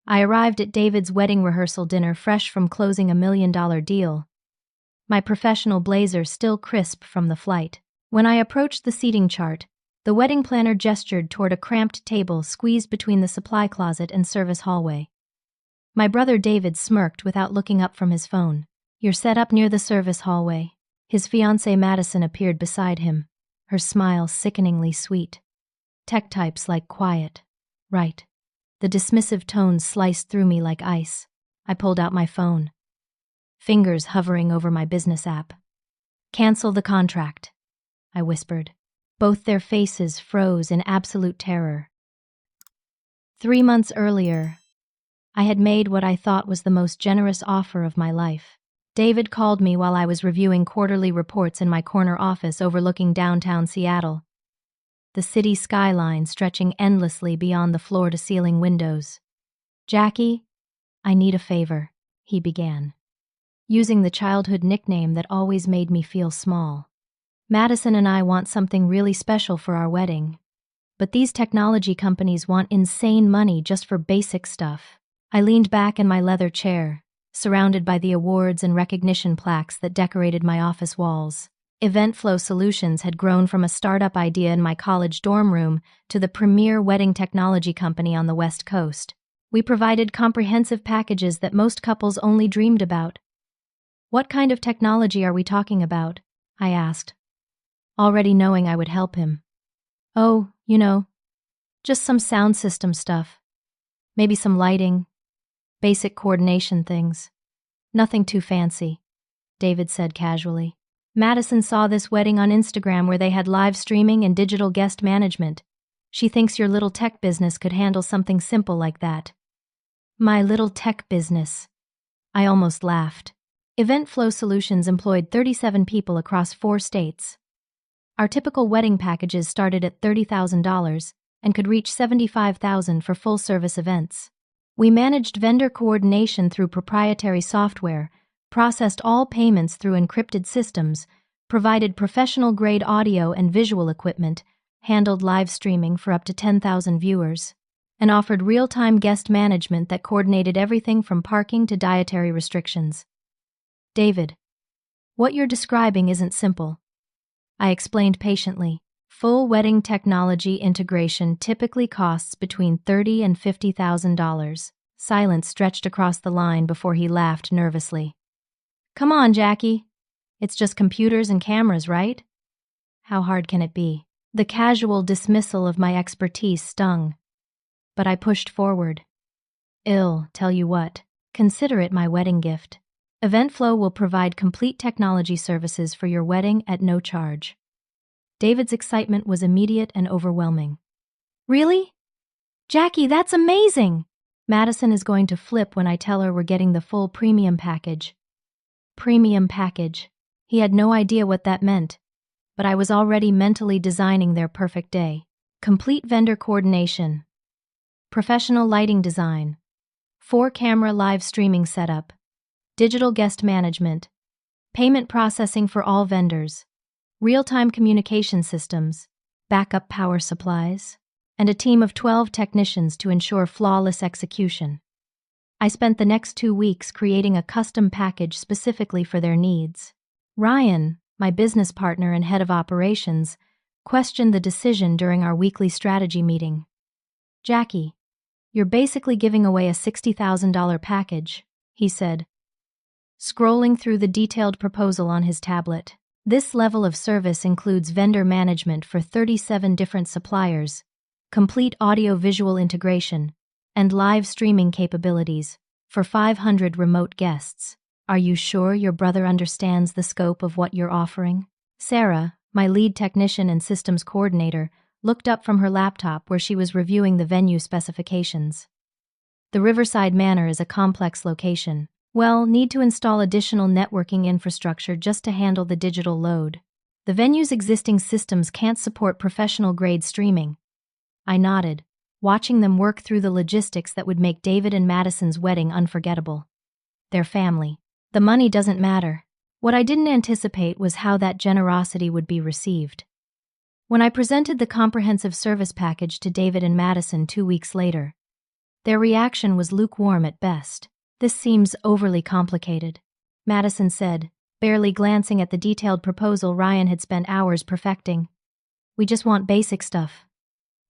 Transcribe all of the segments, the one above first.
I arrived at David's wedding rehearsal dinner fresh from closing a $1 million deal, my professional blazer still crisp from the flight. When I approached the seating chart, the wedding planner gestured toward a cramped table squeezed between the supply closet and service hallway. My brother David smirked without looking up from his phone. "You're set up near the service hallway." His fiancée Madison appeared beside him, her smile sickeningly sweet. "Tech types like quiet, right?" The dismissive tones sliced through me like ice. I pulled out my phone, fingers hovering over my business app. "Cancel the contract," I whispered. Both their faces froze in absolute terror. 3 months earlier, I had made what I thought was the most generous offer of my life. David called me while I was reviewing quarterly reports in my corner office overlooking downtown Seattle, the city skyline stretching endlessly beyond the floor-to-ceiling windows. "Jackie, I need a favor," he began, using the childhood nickname that always made me feel small. "Madison and I want something really special for our wedding, but these technology companies want insane money just for basic stuff." I leaned back in my leather chair, surrounded by the awards and recognition plaques that decorated my office walls. Eventflow Solutions had grown from a startup idea in my college dorm room to the premier wedding technology company on the West Coast. We provided comprehensive packages that most couples only dreamed about. "What kind of technology are we talking about?" I asked, already knowing I would help him. "Oh, just some sound system stuff. Maybe some lighting, basic coordination things. Nothing too fancy," David said casually. "Madison saw this wedding on Instagram where they had live streaming and digital guest management. She thinks your little tech business could handle something simple like that." My little tech business. I almost laughed. Eventflow Solutions employed 37 people across 4 states. Our typical wedding packages started at $30,000 and could reach $75,000 for full-service events. We managed vendor coordination through proprietary software, processed all payments through encrypted systems, provided professional-grade audio and visual equipment, handled live streaming for up to 10,000 viewers, and offered real-time guest management that coordinated everything from parking to dietary restrictions. "David, what you're describing isn't simple," I explained patiently. "Full wedding technology integration typically costs between $30,000 and $50,000. Silence stretched across the line before he laughed nervously. "Come on, Jackie. It's just computers and cameras, right? How hard can it be?" The casual dismissal of my expertise stung, but I pushed forward. Tell you what, consider it my wedding gift. Eventflow will provide complete technology services for your wedding at no charge." David's excitement was immediate and overwhelming. "Really? Jackie, that's amazing!" "Madison is going to flip when I tell her we're getting the full premium package." Premium package. He had no idea what that meant, but I was already mentally designing their perfect day. Complete vendor coordination, professional lighting design, 4-camera live streaming setup, digital guest management, payment processing for all vendors, real-time communication systems, backup power supplies, and a team of 12 technicians to ensure flawless execution. I spent the next 2 weeks creating a custom package specifically for their needs. Ryan, my business partner and head of operations, questioned the decision during our weekly strategy meeting. "Jackie, you're basically giving away a $60,000 package," he said, scrolling through the detailed proposal on his tablet. "This level of service includes vendor management for 37 different suppliers, complete audio-visual integration, and live streaming capabilities for 500 remote guests. Are you sure your brother understands the scope of what you're offering?" Sarah, my lead technician and systems coordinator, looked up from her laptop where she was reviewing the venue specifications. "The Riverside Manor is a complex location. Well, need to install additional networking infrastructure just to handle the digital load. The venue's existing systems can't support professional-grade streaming." I nodded, watching them work through the logistics that would make David and Madison's wedding unforgettable. Their family. The money doesn't matter. What I didn't anticipate was how that generosity would be received. When I presented the comprehensive service package to David and Madison 2 weeks later, Their reaction was lukewarm at best. "This seems overly complicated," Madison said, barely glancing at the detailed proposal Ryan had spent hours perfecting. "We just want basic stuff.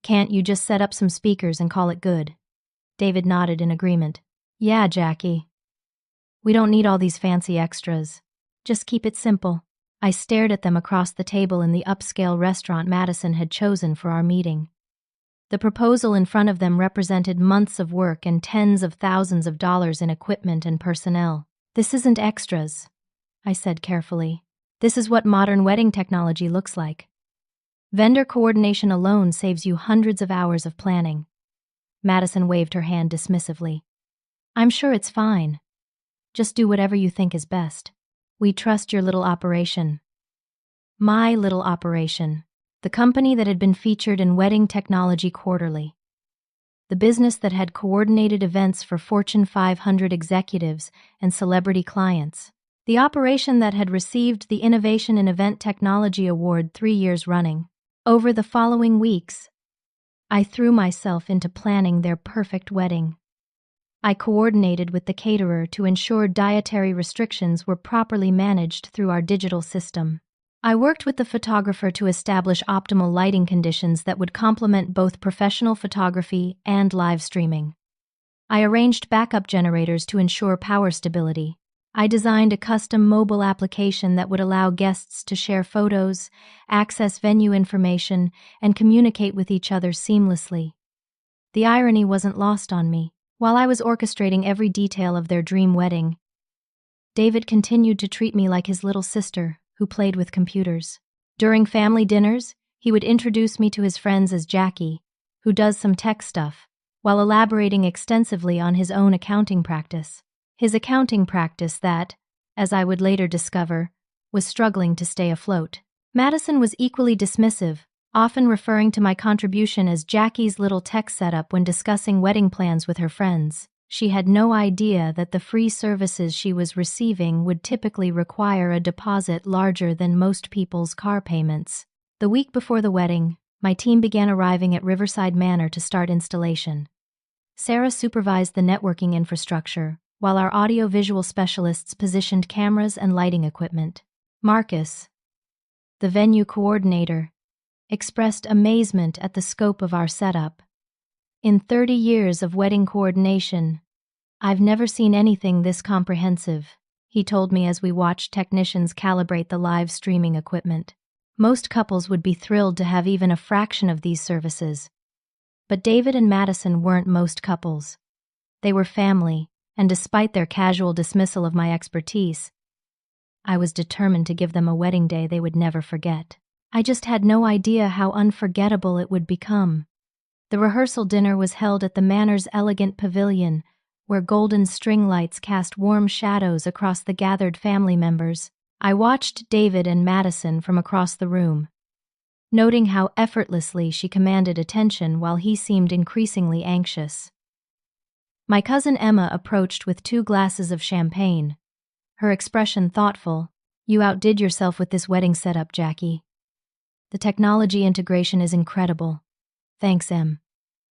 Can't you just set up some speakers and call it good?" David nodded in agreement. "Yeah, Jackie. We don't need all these fancy extras. Just keep it simple." I stared at them across the table in the upscale restaurant Madison had chosen for our meeting. The proposal in front of them represented months of work and tens of thousands of dollars in equipment and personnel. "This isn't extras," I said carefully. "This is what modern wedding technology looks like. Vendor coordination alone saves you hundreds of hours of planning." Madison waved her hand dismissively. "I'm sure it's fine. Just do whatever you think is best. We trust your little operation." My little operation. The company that had been featured in Wedding Technology Quarterly. The business that had coordinated events for Fortune 500 executives and celebrity clients. The operation that had received the Innovation in Event Technology Award 3 years running. Over the following weeks, I threw myself into planning their perfect wedding. I coordinated with the caterer to ensure dietary restrictions were properly managed through our digital system. I worked with the photographer to establish optimal lighting conditions that would complement both professional photography and live streaming. I arranged backup generators to ensure power stability. I designed a custom mobile application that would allow guests to share photos, access venue information, and communicate with each other seamlessly. The irony wasn't lost on me. While I was orchestrating every detail of their dream wedding, David continued to treat me like his little sister who played with computers. During family dinners, he would introduce me to his friends as Jackie, who does some tech stuff, while elaborating extensively on his own accounting practice. His accounting practice that, as I would later discover, was struggling to stay afloat. Madison was equally dismissive, often referring to my contribution as Jackie's little tech setup when discussing wedding plans with her friends. She had no idea that the free services she was receiving would typically require a deposit larger than most people's car payments. The week before the wedding, my team began arriving at Riverside Manor to start installation. Sarah supervised the networking infrastructure, while our audio-visual specialists positioned cameras and lighting equipment. Marcus, the venue coordinator, expressed amazement at the scope of our setup. "In 30 years of wedding coordination, I've never seen anything this comprehensive," he told me as we watched technicians calibrate the live streaming equipment. Most couples would be thrilled to have even a fraction of these services. But David and Madison weren't most couples. They were family, and despite their casual dismissal of my expertise, I was determined to give them a wedding day they would never forget. I just had no idea how unforgettable it would become. The rehearsal dinner was held at the Manor's elegant pavilion, where golden string lights cast warm shadows across the gathered family members. I watched David and Madison from across the room, noting how effortlessly she commanded attention while he seemed increasingly anxious. My cousin Emma approached with 2 glasses of champagne, her expression thoughtful. "You outdid yourself with this wedding setup, Jackie. The technology integration is incredible. Thanks, Em.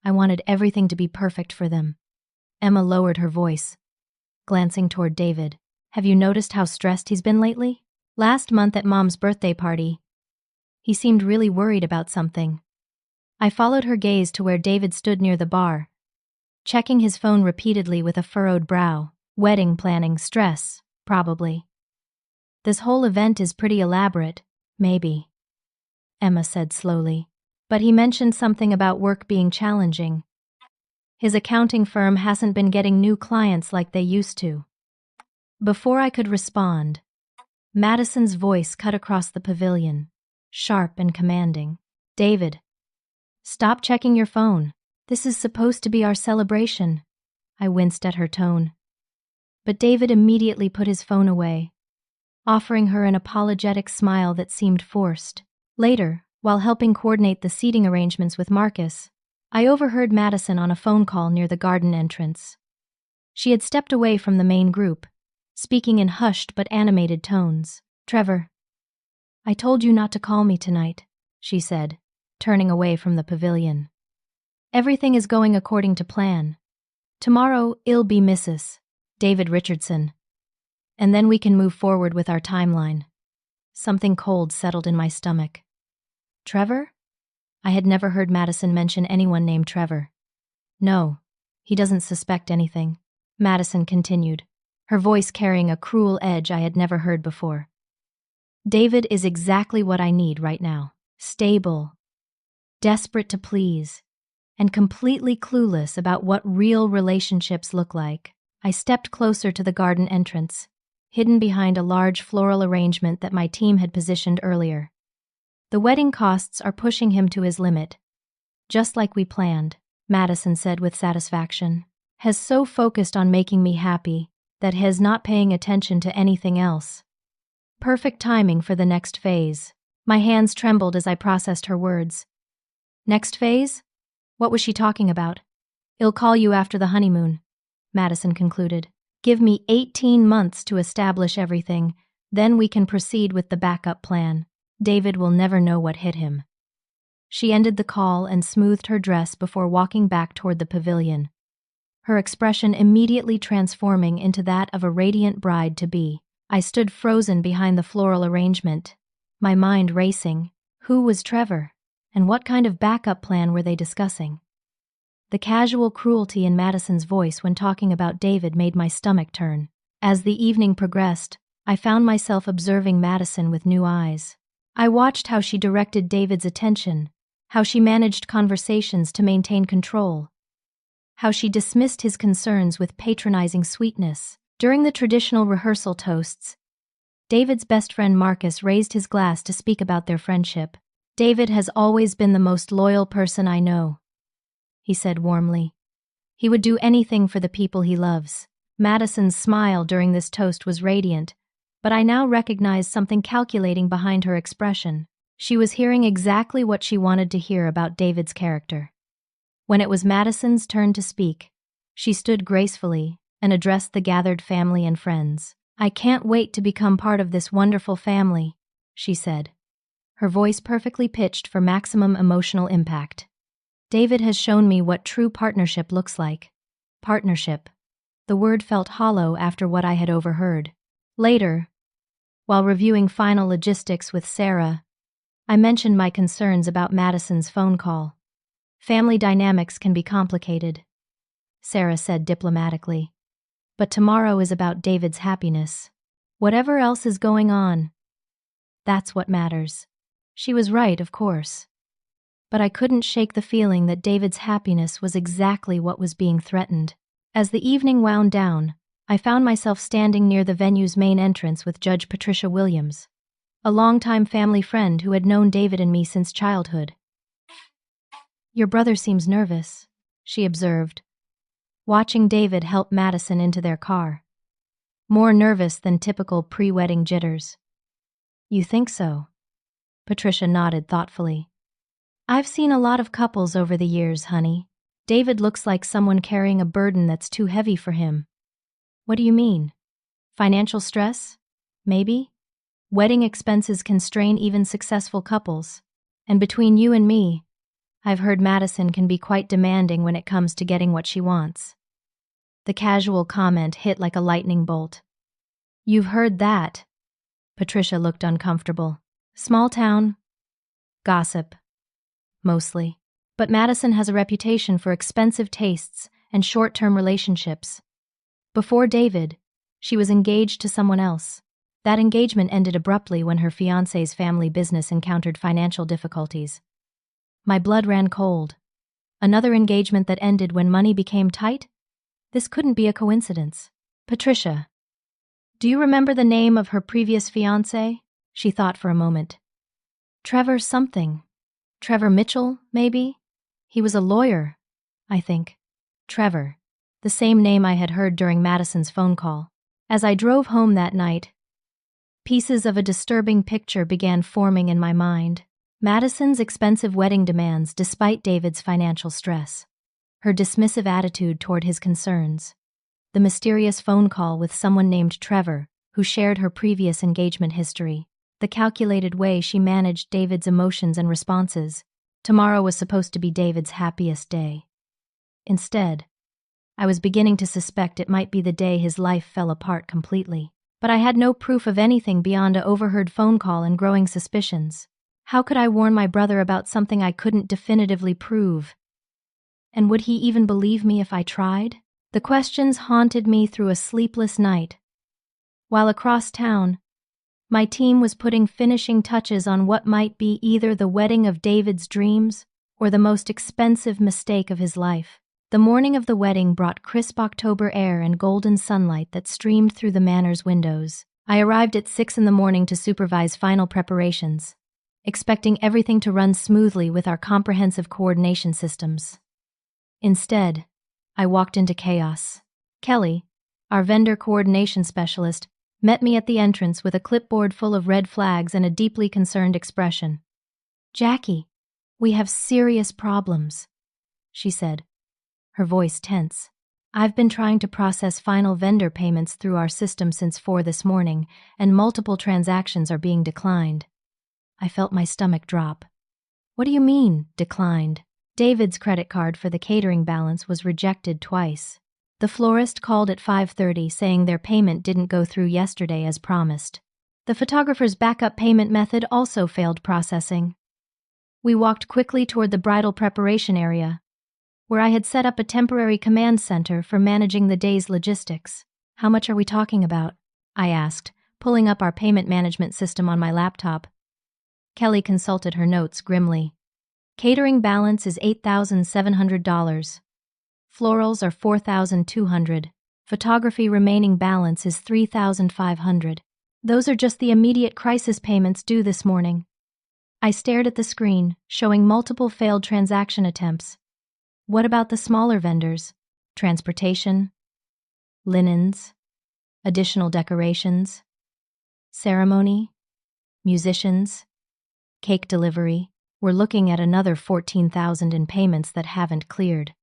I wanted everything to be perfect for them." Emma lowered her voice, glancing toward David. "Have you noticed how stressed he's been lately? Last month at Mom's birthday party, he seemed really worried about something." I followed her gaze to where David stood near the bar, checking his phone repeatedly with a furrowed brow. "Wedding planning stress, probably. This whole event is pretty elaborate, maybe," Emma said slowly. "But he mentioned something about work being challenging. His accounting firm hasn't been getting new clients like they used to." Before I could respond, Madison's voice cut across the pavilion, sharp and commanding. "David, stop checking your phone. This is supposed to be our celebration." I winced at her tone. But David immediately put his phone away, offering her an apologetic smile that seemed forced. Later, while helping coordinate the seating arrangements with Marcus, I overheard Madison on a phone call near the garden entrance. She had stepped away from the main group, speaking in hushed but animated tones. "Trevor, I told you not to call me tonight," she said, turning away from the pavilion. "Everything is going according to plan. Tomorrow, it'll be Mrs. David Richardson. And then we can move forward with our timeline. Something cold settled in my stomach. Trevor? I had never heard Madison mention anyone named Trevor. No, he doesn't suspect anything, Madison continued, her voice carrying a cruel edge I had never heard before. David is exactly what I need right now. Stable, desperate to please, and completely clueless about what real relationships look like. I stepped closer to the garden entrance, hidden behind a large floral arrangement that my team had positioned earlier. The wedding costs are pushing him to his limit. Just like we planned, Madison said with satisfaction. Has so focused on making me happy that he is not paying attention to anything else. Perfect timing for the next phase. My hands trembled as I processed her words. Next phase? What was she talking about? I'll call you after the honeymoon, Madison concluded. Give me 18 months to establish everything, then we can proceed with the backup plan. David will never know what hit him. She ended the call and smoothed her dress before walking back toward the pavilion, her expression immediately transforming into that of a radiant bride-to-be. I stood frozen behind the floral arrangement, my mind racing. Who was Trevor? And what kind of backup plan were they discussing? The casual cruelty in Madison's voice when talking about David made my stomach turn. As the evening progressed, I found myself observing Madison with new eyes. I watched how she directed David's attention, how she managed conversations to maintain control, how she dismissed his concerns with patronizing sweetness. During the traditional rehearsal toasts, David's best friend Marcus raised his glass to speak about their friendship. David has always been the most loyal person I know, he said warmly. He would do anything for the people he loves. Madison's smile during this toast was radiant, but I now recognized something calculating behind her expression. She was hearing exactly what she wanted to hear about David's character. When it was Madison's turn to speak, she stood gracefully and addressed the gathered family and friends. I can't wait to become part of this wonderful family, she said, her voice perfectly pitched for maximum emotional impact. David has shown me what true partnership looks like. Partnership. The word felt hollow after what I had overheard. Later, while reviewing final logistics with Sarah, I mentioned my concerns about Madison's phone call. Family dynamics can be complicated, Sarah said diplomatically. But tomorrow is about David's happiness. Whatever else is going on, that's what matters. She was right, of course. But I couldn't shake the feeling that David's happiness was exactly what was being threatened. As the evening wound down, I found myself standing near the venue's main entrance with Judge Patricia Williams, a longtime family friend who had known David and me since childhood. Your brother seems nervous, she observed, watching David help Madison into their car. More nervous than typical pre-wedding jitters. You think so? Patricia nodded thoughtfully. I've seen a lot of couples over the years, honey. David looks like someone carrying a burden that's too heavy for him. What do you mean? Financial stress? Maybe? Wedding expenses can strain even successful couples. And between you and me, I've heard Madison can be quite demanding when it comes to getting what she wants. The casual comment hit like a lightning bolt. You've heard that? Patricia looked uncomfortable. Small town. Gossip. Mostly. But Madison has a reputation for expensive tastes and short-term relationships. Before David, she was engaged to someone else. That engagement ended abruptly when her fiancé's family business encountered financial difficulties. My blood ran cold. Another engagement that ended when money became tight? This couldn't be a coincidence. Patricia. Do you remember the name of her previous fiancé? She thought for a moment. Trevor something. Trevor Mitchell, maybe? He was a lawyer, I think. Trevor. The same name I had heard during Madison's phone call. As I drove home that night, pieces of a disturbing picture began forming in my mind. Madison's expensive wedding demands despite David's financial stress. Her dismissive attitude toward his concerns. The mysterious phone call with someone named Trevor, who shared her previous engagement history. The calculated way she managed David's emotions and responses. Tomorrow was supposed to be David's happiest day. Instead, I was beginning to suspect it might be the day his life fell apart completely. But I had no proof of anything beyond an overheard phone call and growing suspicions. How could I warn my brother about something I couldn't definitively prove? And would he even believe me if I tried? The questions haunted me through a sleepless night. While across town, my team was putting finishing touches on what might be either the wedding of David's dreams or the most expensive mistake of his life. The morning of the wedding brought crisp October air and golden sunlight that streamed through the manor's windows. I arrived at 6 a.m. to supervise final preparations, expecting everything to run smoothly with our comprehensive coordination systems. Instead, I walked into chaos. Kelly, our vendor coordination specialist, met me at the entrance with a clipboard full of red flags and a deeply concerned expression. "Jackie, we have serious problems," she said, her voice tense. "I've been trying to process final vendor payments through our system since 4 this morning, and multiple transactions are being declined." I felt my stomach drop. "What do you mean, declined?" David's credit card for the catering balance was rejected twice. The florist called at 5:30 saying their payment didn't go through yesterday as promised. The photographer's backup payment method also failed processing. We walked quickly toward the bridal preparation area, where I had set up a temporary command center for managing the day's logistics. "How much are we talking about?" I asked, pulling up our payment management system on my laptop. Kelly consulted her notes grimly. "Catering balance is $8,700. Florals are $4,200. Photography remaining balance is $3,500. Those are just the immediate crisis payments due this morning." I stared at the screen, showing multiple failed transaction attempts. What about the smaller vendors? Transportation? Linens? Additional decorations? Ceremony? Musicians? Cake delivery? We're looking at another $14,000 in payments that haven't cleared.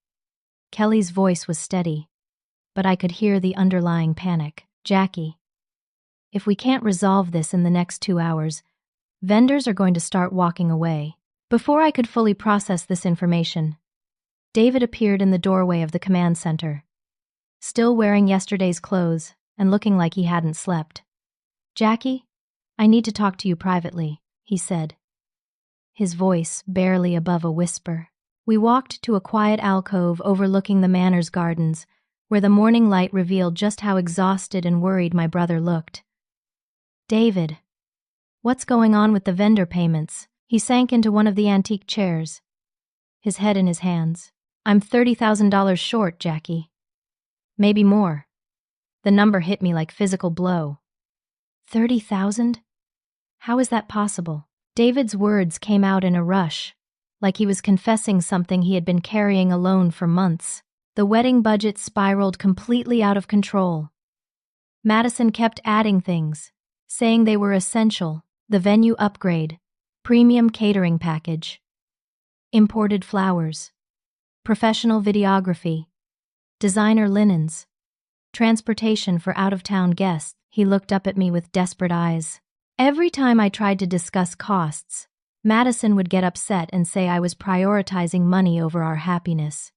Kelly's voice was steady, but I could hear the underlying panic. "Jackie, if we can't resolve this in the next 2 hours, vendors are going to start walking away." Before I could fully process this information, David appeared in the doorway of the command center, still wearing yesterday's clothes and looking like he hadn't slept. "Jackie, I need to talk to you privately," he said, his voice barely above a whisper. We walked to a quiet alcove overlooking the manor's gardens, where the morning light revealed just how exhausted and worried my brother looked. "David, what's going on with the vendor payments?" He sank into one of the antique chairs, his head in his hands. "I'm $30,000 short, Jackie. Maybe more." The number hit me like physical blow. 30,000? How is that possible? David's words came out in a rush, like he was confessing something he had been carrying alone for months. The wedding budget spiraled completely out of control. Madison kept adding things, saying they were essential: the venue upgrade, premium catering package, imported flowers, professional videography, designer linens, transportation for out-of-town guests. He looked up at me with desperate eyes. Every time I tried to discuss costs, Madison would get upset and say I was prioritizing money over our happiness.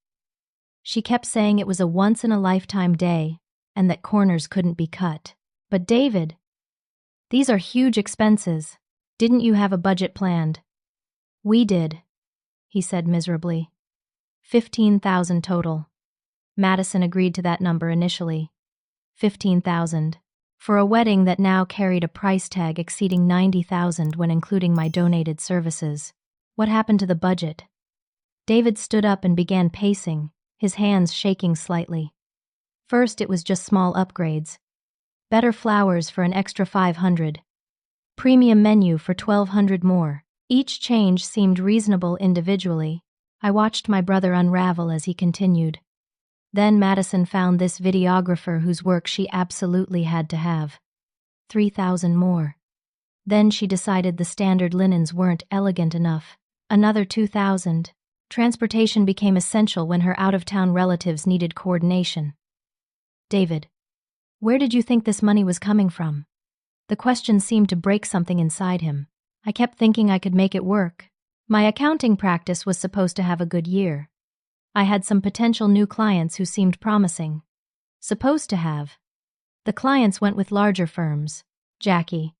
She kept saying it was a once-in-a-lifetime day and that corners couldn't be cut. "But David, these are huge expenses. Didn't you have a budget planned?" "We did," he said miserably. 15,000 total. Madison agreed to that number initially. 15,000. For a wedding that now carried a price tag exceeding 90,000 when including my donated services. What happened to the budget? David stood up and began pacing, his hands shaking slightly. First, it was just small upgrades. Better flowers for an extra 500. Premium menu for 1,200 more. Each change seemed reasonable individually. I watched my brother unravel as he continued. Then Madison found this videographer whose work she absolutely had to have. 3,000 more. Then she decided the standard linens weren't elegant enough. Another 2,000. Transportation became essential when her out-of-town relatives needed coordination. "David, where did you think this money was coming from?" The question seemed to break something inside him. I kept thinking I could make it work. My accounting practice was supposed to have a good year. I had some potential new clients who seemed promising. Supposed to have. The clients went with larger firms. Jackie.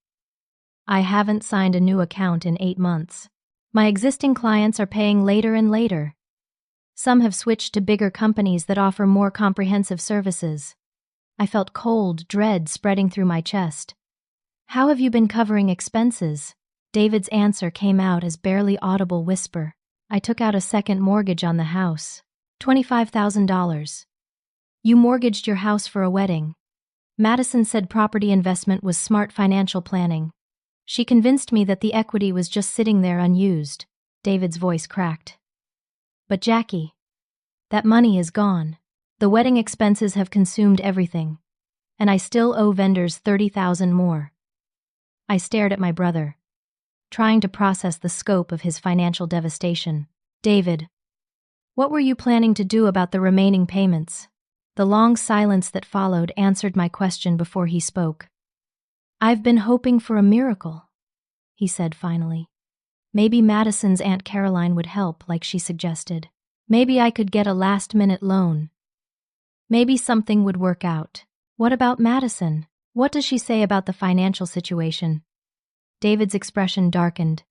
I haven't signed a new account in 8 months. My existing clients are paying later and later. Some have switched to bigger companies that offer more comprehensive services. I felt cold dread spreading through my chest. How have you been covering expenses? David's answer came out as barely audible whisper. I took out a second mortgage on the house. $25,000. You mortgaged your house for a wedding. Madison said property investment was smart financial planning. She convinced me that the equity was just sitting there unused. David's voice cracked. But Jackie, that money is gone. The wedding expenses have consumed everything. And I still owe vendors $30,000 more. I stared at my brother, trying to process the scope of his financial devastation. David, what were you planning to do about the remaining payments? The long silence that followed answered my question before he spoke. I've been hoping for a miracle, he said finally. Maybe Madison's Aunt Caroline would help, like she suggested. Maybe I could get a last-minute loan. Maybe something would work out. What about Madison? What does she say about the financial situation? David's expression darkened.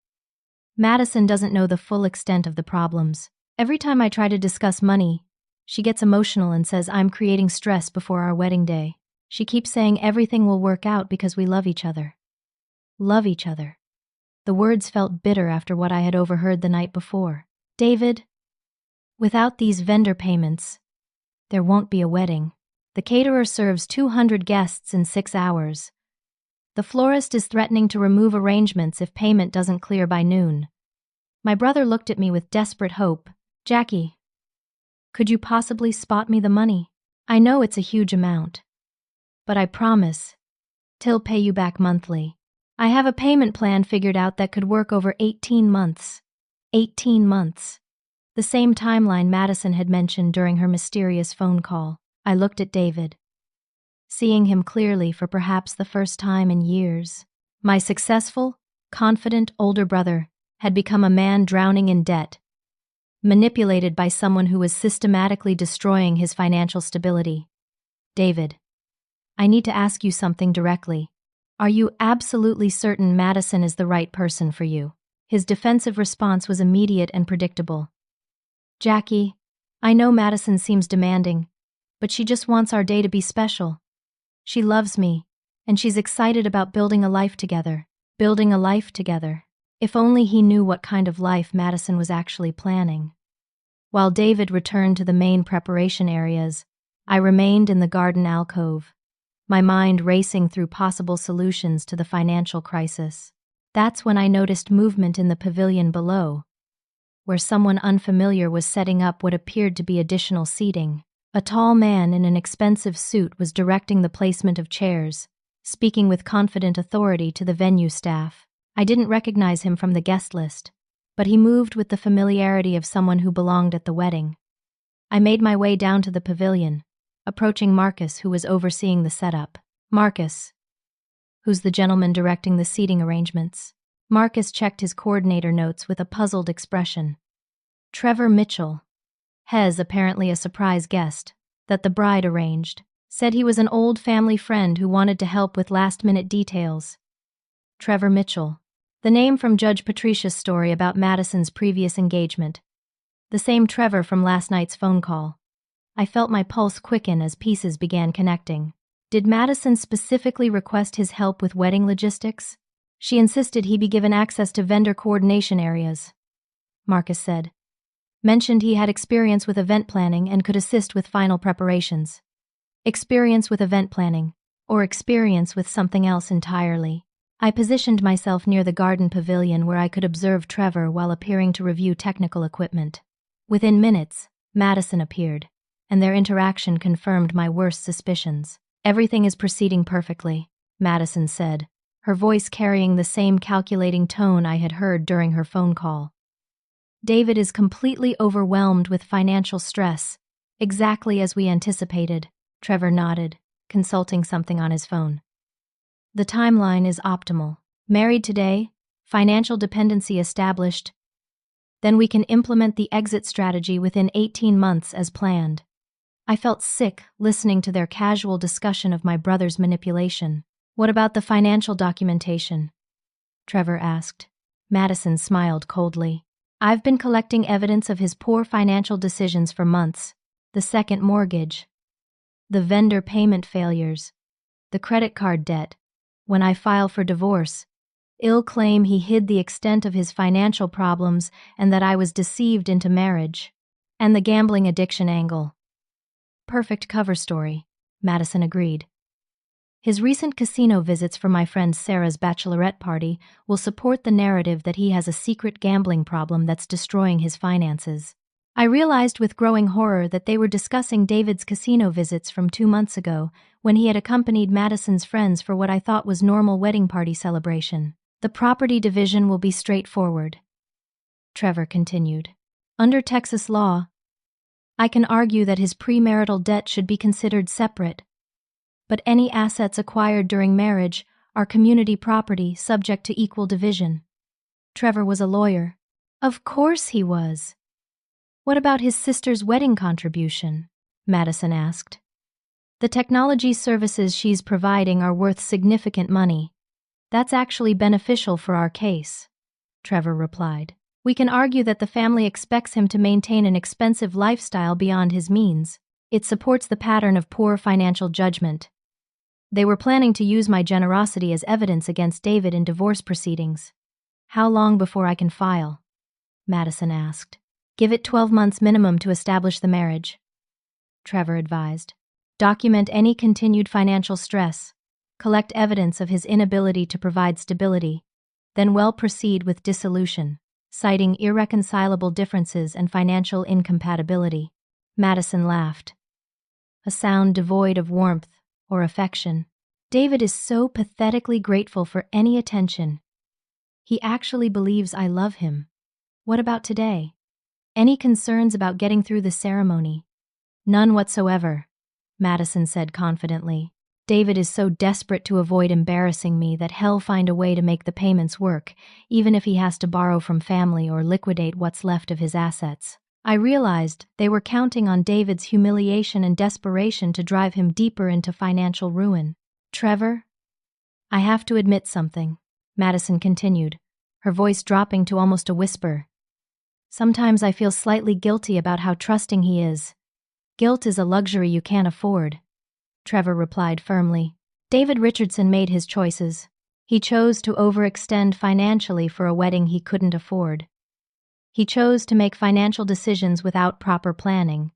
Madison doesn't know the full extent of the problems. Every time I try to discuss money, she gets emotional and says I'm creating stress before our wedding day. She keeps saying everything will work out because we love each other. Love each other. The words felt bitter after what I had overheard the night before. David, without these vendor payments, there won't be a wedding. The caterer serves 200 guests in 6 hours. The florist is threatening to remove arrangements if payment doesn't clear by noon. My brother looked at me with desperate hope. Jackie, could you possibly spot me the money? I know it's a huge amount. But I promise, Till pay you back monthly. I have a payment plan figured out that could work over 18 months. 18 months. The same timeline Madison had mentioned during her mysterious phone call. I looked at David, seeing him clearly for perhaps the first time in years. My successful, confident older brother had become a man drowning in debt, manipulated by someone who was systematically destroying his financial stability. David, I need to ask you something directly. Are you absolutely certain Madison is the right person for you? His defensive response was immediate and predictable. Jackie, I know Madison seems demanding, but she just wants our day to be special. She loves me, and she's excited about building a life together. Building a life together. If only he knew what kind of life Madison was actually planning. While David returned to the main preparation areas, I remained in the garden alcove, my mind racing through possible solutions to the financial crisis. That's when I noticed movement in the pavilion below, where someone unfamiliar was setting up what appeared to be additional seating. A tall man in an expensive suit was directing the placement of chairs, speaking with confident authority to the venue staff. I didn't recognize him from the guest list, but he moved with the familiarity of someone who belonged at the wedding. I made my way down to the pavilion, approaching Marcus, who was overseeing the setup. Marcus, who's the gentleman directing the seating arrangements. Marcus checked his coordinator notes with a puzzled expression. Trevor Mitchell, Hez, apparently a surprise guest, that the bride arranged, said he was an old family friend who wanted to help with last-minute details. Trevor Mitchell, the name from Judge Patricia's story about Madison's previous engagement. The same Trevor from last night's phone call. I felt my pulse quicken as pieces began connecting. Did Madison specifically request his help with wedding logistics? She insisted he be given access to vendor coordination areas, Marcus said. Mentioned he had experience with event planning and could assist with final preparations. Experience with event planning, or experience with something else entirely. I positioned myself near the garden pavilion where I could observe Trevor while appearing to review technical equipment. Within minutes, Madison appeared, and their interaction confirmed my worst suspicions. Everything is proceeding perfectly, Madison said, her voice carrying the same calculating tone I had heard during her phone call. David is completely overwhelmed with financial stress, exactly as we anticipated, Trevor nodded, consulting something on his phone. The timeline is optimal. Married today, financial dependency established. Then we can implement the exit strategy within 18 months as planned. I felt sick listening to their casual discussion of my brother's manipulation. What about the financial documentation? Trevor asked. Madison smiled coldly. I've been collecting evidence of his poor financial decisions for months. The second mortgage, the vendor payment failures, the credit card debt. When I file for divorce, I'll claim he hid the extent of his financial problems and that I was deceived into marriage. And the gambling addiction angle. Perfect cover story, Madison agreed. His recent casino visits for my friend Sarah's bachelorette party will support the narrative that he has a secret gambling problem that's destroying his finances. I realized with growing horror that they were discussing David's casino visits from 2 months ago, when he had accompanied Madison's friends for what I thought was normal wedding party celebration. The property division will be straightforward, Trevor continued. Under Texas law, I can argue that his premarital debt should be considered separate, but any assets acquired during marriage are community property subject to equal division. Trevor was a lawyer. Of course he was. What about his sister's wedding contribution? Madison asked. The technology services she's providing are worth significant money. That's actually beneficial for our case, Trevor replied. We can argue that the family expects him to maintain an expensive lifestyle beyond his means. It supports the pattern of poor financial judgment. They were planning to use my generosity as evidence against David in divorce proceedings. How long before I can file? Madison asked. Give it 12 months minimum to establish the marriage, Trevor advised. Document any continued financial stress. Collect evidence of his inability to provide stability. Then proceed with dissolution, citing irreconcilable differences and financial incompatibility. Madison laughed. A sound devoid of warmth or affection. David is so pathetically grateful for any attention. He actually believes I love him. What about today? Any concerns about getting through the ceremony? None whatsoever, Madison said confidently. David is so desperate to avoid embarrassing me that he'll find a way to make the payments work, even if he has to borrow from family or liquidate what's left of his assets. I realized they were counting on David's humiliation and desperation to drive him deeper into financial ruin. Trevor, I have to admit something, Madison continued, her voice dropping to almost a whisper. Sometimes I feel slightly guilty about how trusting he is. Guilt is a luxury you can't afford, Trevor replied firmly. David Richardson made his choices. He chose to overextend financially for a wedding he couldn't afford. He chose to make financial decisions without proper planning.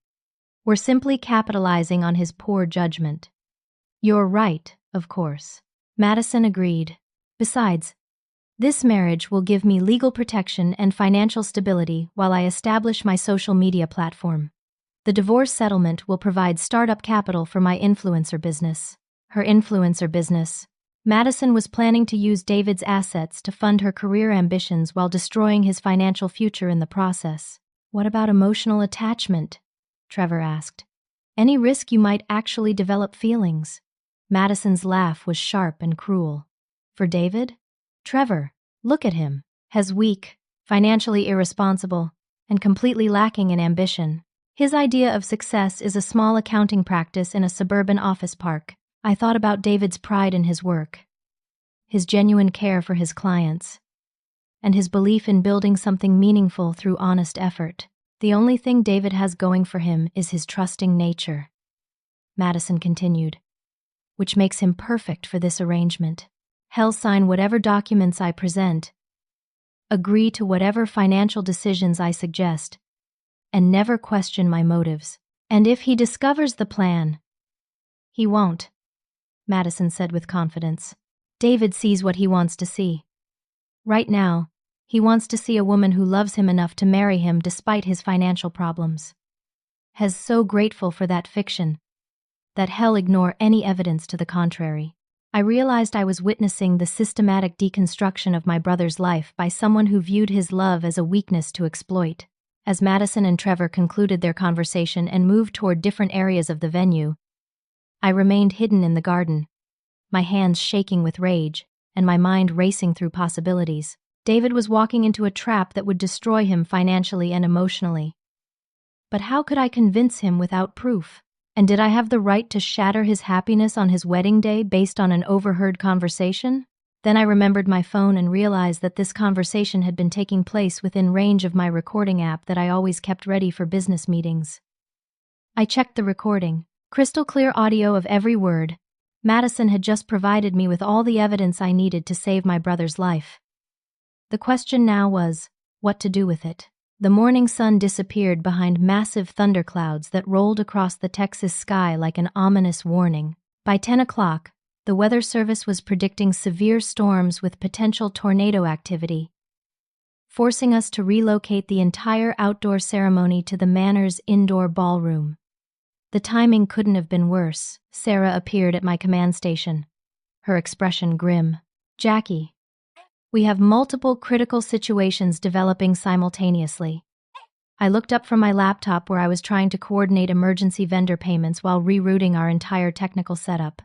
We're simply capitalizing on his poor judgment. You're right, of course. Madison agreed. Besides, this marriage will give me legal protection and financial stability while I establish my social media platform. The divorce settlement will provide startup capital for my influencer business. Her influencer business. Madison was planning to use David's assets to fund her career ambitions while destroying his financial future in the process. What about emotional attachment? Trevor asked. Any risk you might actually develop feelings? Madison's laugh was sharp and cruel. For David? Trevor, look at him. He's weak, financially irresponsible, and completely lacking in ambition. His idea of success is a small accounting practice in a suburban office park. I thought about David's pride in his work, his genuine care for his clients, and his belief in building something meaningful through honest effort. The only thing David has going for him is his trusting nature, Madison continued, which makes him perfect for this arrangement. He'll sign whatever documents I present, agree to whatever financial decisions I suggest, and never question my motives. And if he discovers the plan, he won't, Madison said with confidence. David sees what he wants to see. Right now, he wants to see a woman who loves him enough to marry him despite his financial problems. He's so grateful for that fiction that he'll ignore any evidence to the contrary. I realized I was witnessing the systematic deconstruction of my brother's life by someone who viewed his love as a weakness to exploit. As Madison and Trevor concluded their conversation and moved toward different areas of the venue, I remained hidden in the garden, my hands shaking with rage and my mind racing through possibilities. David was walking into a trap that would destroy him financially and emotionally. But how could I convince him without proof? And did I have the right to shatter his happiness on his wedding day based on an overheard conversation? Then I remembered my phone and realized that this conversation had been taking place within range of my recording app that I always kept ready for business meetings. I checked the recording. Crystal clear audio of every word. Madison had just provided me with all the evidence I needed to save my brother's life. The question now was, what to do with it? The morning sun disappeared behind massive thunderclouds that rolled across the Texas sky like an ominous warning. By 10 o'clock, the Weather Service was predicting severe storms with potential tornado activity, forcing us to relocate the entire outdoor ceremony to the manor's indoor ballroom. The timing couldn't have been worse. Sarah appeared at my command station, her expression grim. "Jackie, we have multiple critical situations developing simultaneously." I looked up from my laptop where I was trying to coordinate emergency vendor payments while rerouting our entire technical setup.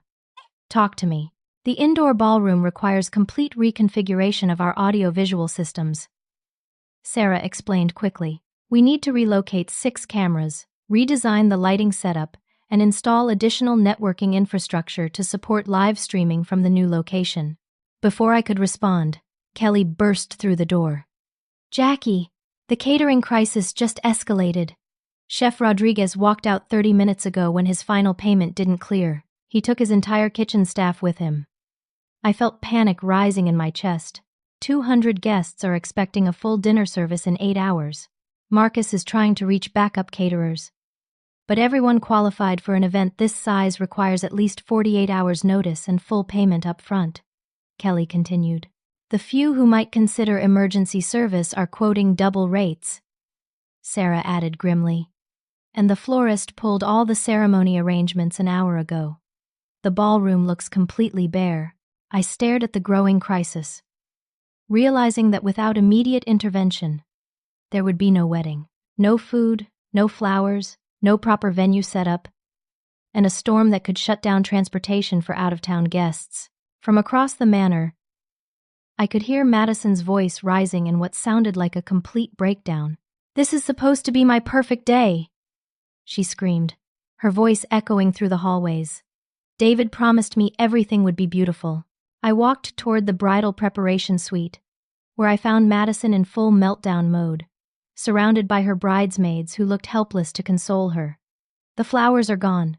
"Talk to me." "The indoor ballroom requires complete reconfiguration of our audio-visual systems," Sarah explained quickly. "We need to relocate 6 cameras, redesign the lighting setup, and install additional networking infrastructure to support live streaming from the new location." Before I could respond, Kelly burst through the door. "Jackie, the catering crisis just escalated. Chef Rodriguez walked out 30 minutes ago when his final payment didn't clear. He took his entire kitchen staff with him." I felt panic rising in my chest. 200 guests are expecting a full dinner service in 8 hours. Marcus is trying to reach backup caterers. But everyone qualified for an event this size requires at least 48 hours notice and full payment up front, Kelly continued. "The few who might consider emergency service are quoting double rates," Sarah added grimly. "And the florist pulled all the ceremony arrangements an hour ago. The ballroom looks completely bare." I stared at the growing crisis, realizing that without immediate intervention, there would be no wedding. No food, no flowers, no proper venue setup, and a storm that could shut down transportation for out-of-town guests. From across the manor, I could hear Madison's voice rising in what sounded like a complete breakdown. "This is supposed to be my perfect day," she screamed, her voice echoing through the hallways. "David promised me everything would be beautiful." I walked toward the bridal preparation suite, where I found Madison in full meltdown mode, surrounded by her bridesmaids who looked helpless to console her. "The flowers are gone.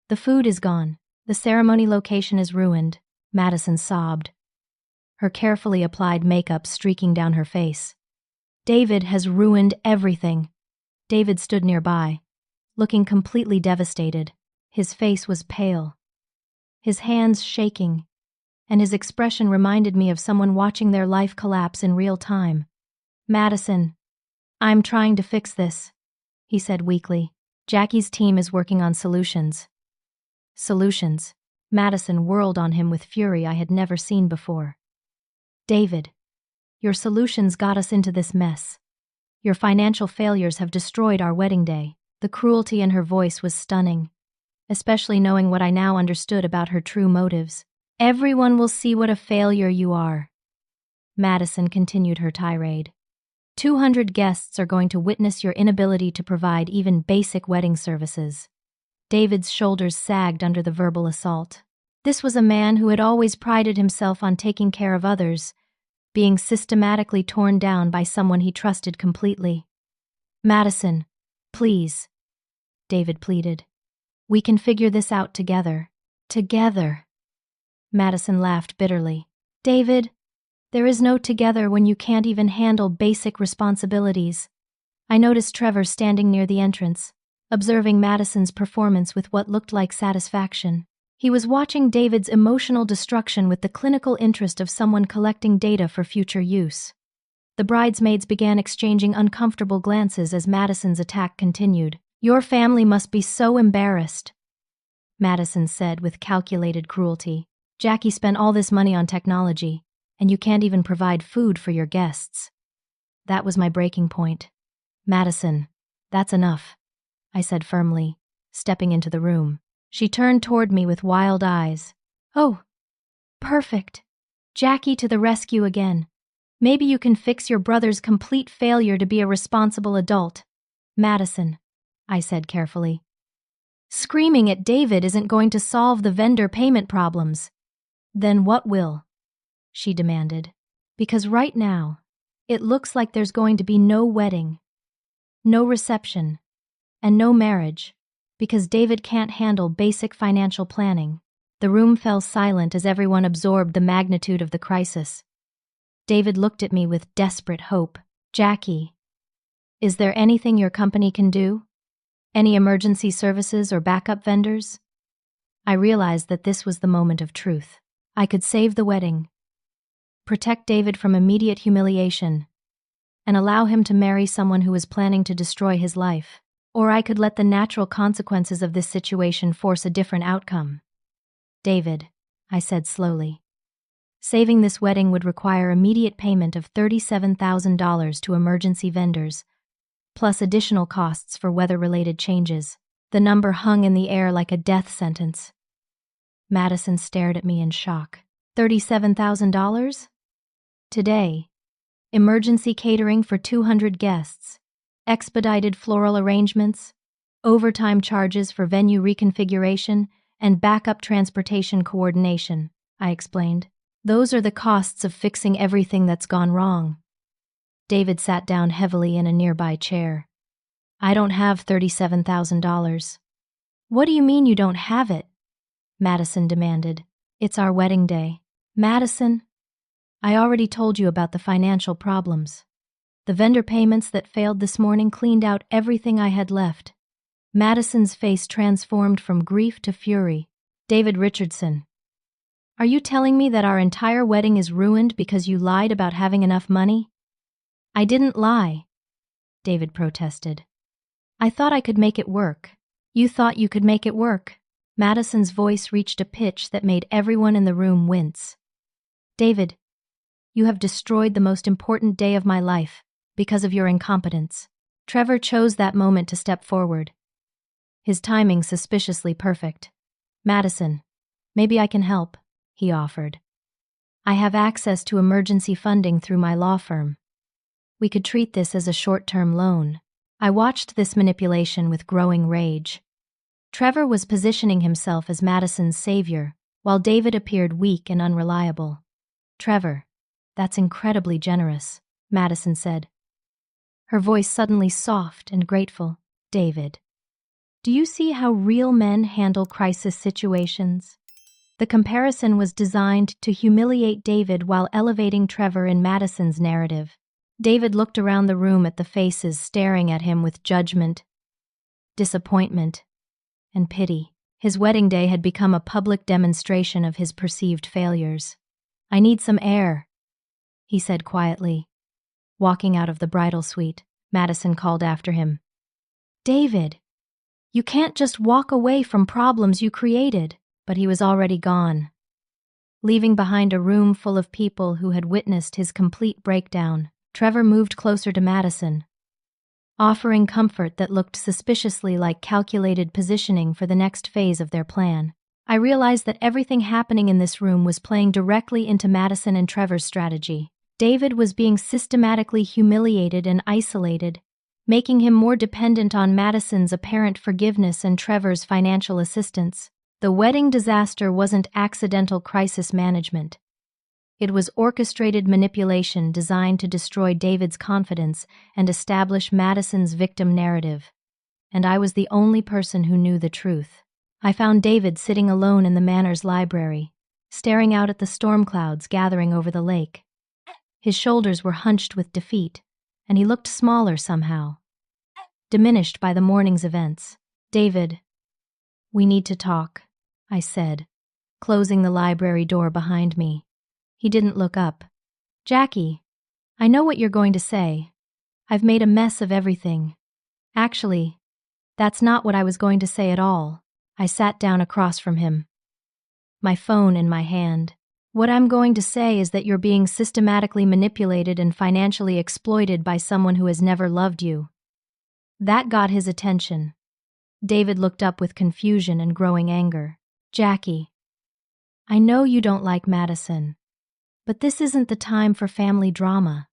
The food is gone. The ceremony location is ruined," Madison sobbed, her carefully applied makeup streaking down her face. "David has ruined everything." David stood nearby, looking completely devastated. His face was pale, his hands shaking, and his expression reminded me of someone watching their life collapse in real time. "Madison, I'm trying to fix this," he said weakly. "Jackie's team is working on solutions." Solutions? Madison whirled on him with fury I had never seen before. "David, your solutions got us into this mess. Your financial failures have destroyed our wedding day." The cruelty in her voice was stunning, especially knowing what I now understood about her true motives. "Everyone will see what a failure you are," Madison continued her tirade. 200 guests are going to witness your inability to provide even basic wedding services." David's shoulders sagged under the verbal assault. This was a man who had always prided himself on taking care of others, being systematically torn down by someone he trusted completely. "Madison, please," David pleaded. "We can figure this out together." "Together?" Madison laughed bitterly. "David, there is no together when you can't even handle basic responsibilities." I noticed Trevor standing near the entrance, observing Madison's performance with what looked like satisfaction. He was watching David's emotional destruction with the clinical interest of someone collecting data for future use. The bridesmaids began exchanging uncomfortable glances as Madison's attack continued. "Your family must be so embarrassed," Madison said with calculated cruelty. "Jackie spent all this money on technology, and you can't even provide food for your guests." That was my breaking point. "Madison, that's enough," I said firmly, stepping into the room. She turned toward me with wild eyes. "Oh, perfect. Jackie to the rescue again. Maybe you can fix your brother's complete failure to be a responsible adult. Madison, I said carefully. Screaming at David isn't going to solve the vendor payment problems. Then what will? She demanded. Because right now, it looks like there's going to be no wedding, no reception, and no marriage, because David can't handle basic financial planning. The room fell silent as everyone absorbed the magnitude of the crisis. David looked at me with desperate hope. Jackie, is there anything your company can do? Any emergency services or backup vendors? I realized that this was the moment of truth. I could save the wedding, protect David from immediate humiliation, and allow him to marry someone who was planning to destroy his life. Or I could let the natural consequences of this situation force a different outcome. David, I said slowly, saving this wedding would require immediate payment of $37,000 to emergency vendors, plus additional costs for weather-related changes. The number hung in the air like a death sentence. Madison stared at me in shock. $37,000? Today, emergency catering for 200 guests, expedited floral arrangements, overtime charges for venue reconfiguration, and backup transportation coordination, I explained. Those are the costs of fixing everything that's gone wrong. David sat down heavily in a nearby chair. I don't have $37,000. What do you mean you don't have it? Madison demanded. It's our wedding day. Madison, I already told you about the financial problems. The vendor payments that failed this morning cleaned out everything I had left. Madison's face transformed from grief to fury. David Richardson, are you telling me that our entire wedding is ruined because you lied about having enough money? I didn't lie, David protested. I thought I could make it work. You thought you could make it work. Madison's voice reached a pitch that made everyone in the room wince. David, you have destroyed the most important day of my life because of your incompetence. Trevor chose that moment to step forward, his timing suspiciously perfect. Madison, maybe I can help, he offered. I have access to emergency funding through my law firm. We could treat this as a short-term loan. I watched this manipulation with growing rage. Trevor was positioning himself as Madison's savior, while David appeared weak and unreliable. Trevor, that's incredibly generous, Madison said, her voice suddenly soft and grateful. David, do you see how real men handle crisis situations? The comparison was designed to humiliate David while elevating Trevor in Madison's narrative. David looked around the room at the faces staring at him with judgment, disappointment, and pity. His wedding day had become a public demonstration of his perceived failures. I need some air, he said quietly. Walking out of the bridal suite, Madison called after him. David, you can't just walk away from problems you created. But he was already gone, leaving behind a room full of people who had witnessed his complete breakdown. Trevor moved closer to Madison, offering comfort that looked suspiciously like calculated positioning for the next phase of their plan. I realized that everything happening in this room was playing directly into Madison and Trevor's strategy. David was being systematically humiliated and isolated, making him more dependent on Madison's apparent forgiveness and Trevor's financial assistance. The wedding disaster wasn't accidental crisis management. It was orchestrated manipulation designed to destroy David's confidence and establish Madison's victim narrative. And I was the only person who knew the truth. I found David sitting alone in the manor's library, staring out at the storm clouds gathering over the lake. His shoulders were hunched with defeat, and he looked smaller somehow, diminished by the morning's events. David, we need to talk, I said, closing the library door behind me. He didn't look up. Jackie, I know what you're going to say. I've made a mess of everything. Actually, that's not what I was going to say at all. I sat down across from him, my phone in my hand. What I'm going to say is that you're being systematically manipulated and financially exploited by someone who has never loved you. That got his attention. David looked up with confusion and growing anger. Jackie, I know you don't like Madison, But this isn't the time for family drama.